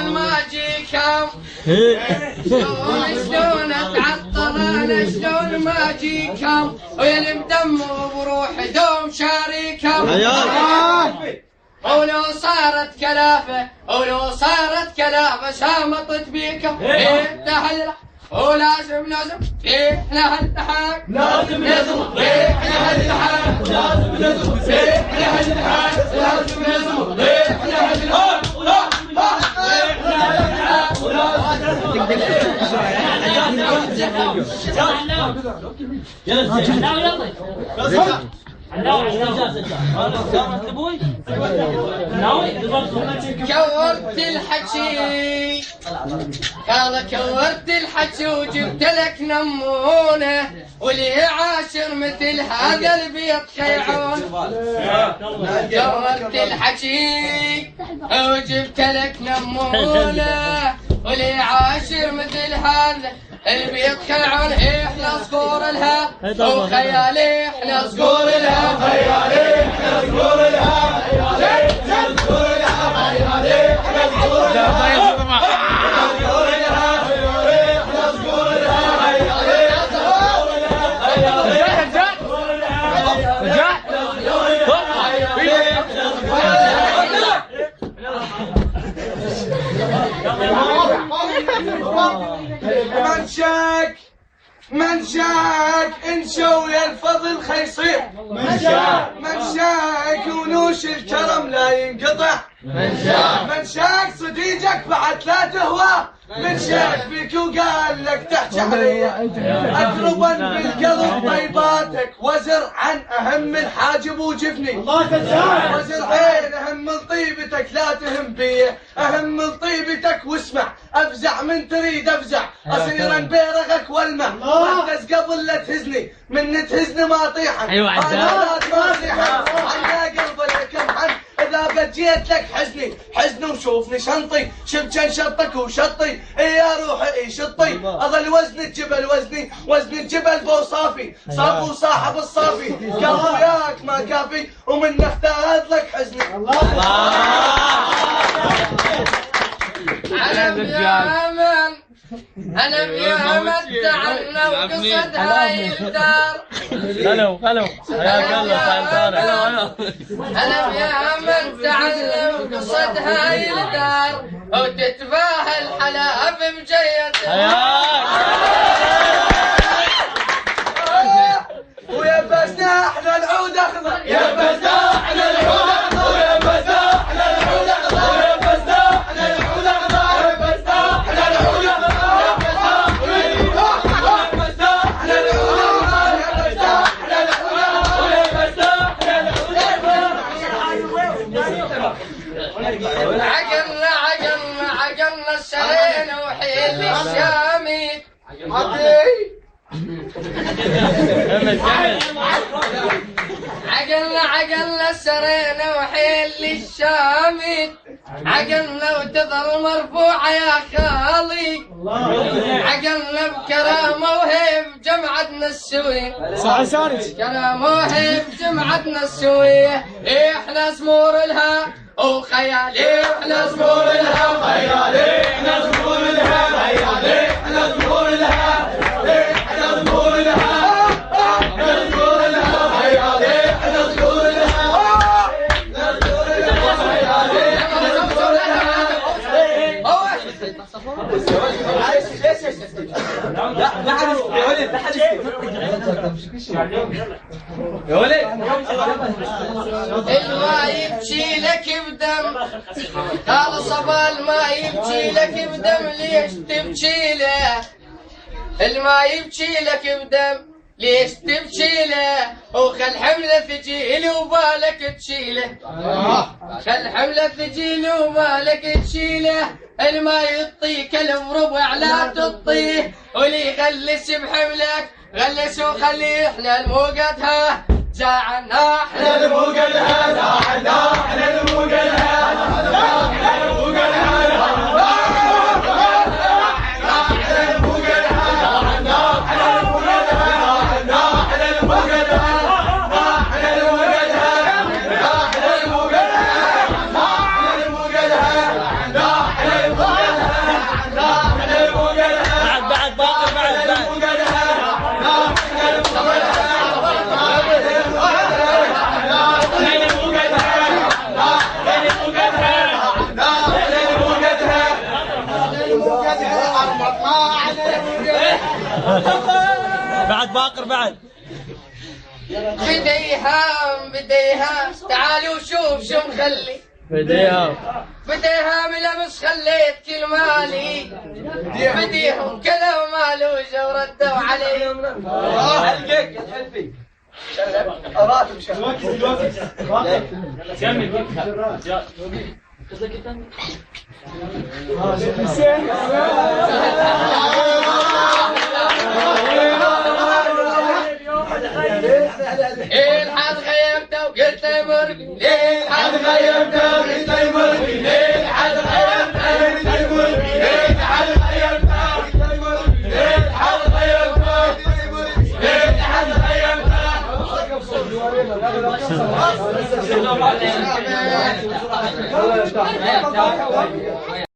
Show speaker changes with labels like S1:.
S1: شلون ما اجيكم شلون اتعطر انا شلون ما اجيكم ويلم دم وبروح دوم شاريكم ولو صارت كلافه شامطت بيكم تحلل ولازم فيه لها التحاك لازم فيه لها التحاك لازم فيه لها التحاك لازم فيه لها التحاك كورت الحكي كورت الحكي وجبت لك نمونه واللي عاشر مثل هذا البيت خيعون كورت الحكي وجبت لك نمونه واللي عاشر مثل هذا البيت خيعون احنا صقور لها وخيالي احنا صقور لها خيالي احنا صقور لها خيالي صقور لها خيالي احنا صقور لها من شاك انشو يا الفضل خيصير من شاك ونوش الكرم لا ينقطع من شاك صديقك بعد لا تهوى من شاك فيك وقال لك تحكي علي اقربا بالقلب طيباتك وزر عن اهم الحاجب وجفني وزر عين اهم لطيبتك لا تهم بيه اهم لطيبتك واسمع افزع من تريد افزع اصيرا بيرغك والمع واحتز قبل لا تهزني من تهزني ما اطيحن انا لا تماسيحن انا قلب لك امحن اذا بجيت لك حزني وشوفني شنطي شبجن شطك وشطي يا روحي شطي اظل وزن الجبل وزن الجبل بوصافي صاب وصاحب الصافي قلبي وياك ما كافي ومن نفتاد لك حزني أنا يا أمل تعلم قصد هاي الدار
S2: هلو حياك الله
S1: أنا يا أمل تعلم قصد هاي الدار وتتباهى الحلاف بجيتها ويا بسنا احنا العود اخضر يا بسنا احنا العود اخضر ويا بسنا احنا العود اخضر ويا بسنا احنا العود اخضر ويا بسنا احنا العود اخضر عقلنا السرين وحيل الشامي عقلنا السرين وحيل الشامي عقلنا وتظل مرفوعة يا خالي عقلنا بكرامة وهيب جمعتنا السوية كرامة وهيب جمعتنا السوية احنا زمور لها وخيالي احنا زمور لها خيالي احنا زمور لها خيالي احنا زمور لها احنا زمور لها احنا زمور لها خيالي احنا زمور لها احنا زمور لها خيالي احنا زمور لها لا حد يا ولد لا حد يا ولد الما يبكي لك بدم قال صبا الما يبكي لك بدم ليش تبكي له الما يبكي لك بدم ليش تبكي له وخل حمله ثقيل وبالك تشيله خل حمله ثقيل وبالك تشيله الما يعطيك بربع لا تعطيه واللي يغلس بحملك غلس وخليه احنا الموقدها زعلنا احنا الموقدها زعلنا احنا الموقدها احنا الموقدها
S3: الله
S2: بعد باقر بعد.
S3: بديها تعالي وشوف شو مخلي.
S2: بديها
S3: لمس خليت كل مالي. بديهم كلام مالوجة وردوا علي.
S1: حلقك يا حلفي راتب شهر
S3: الحد غيبته وقلت له مرقي. الحد غيبته وقلت له مرقي. الحد غيبته وقلت له مرقي. الحد غيبته وقلت له مرقي. الحد غيبته وقلت له مرقي.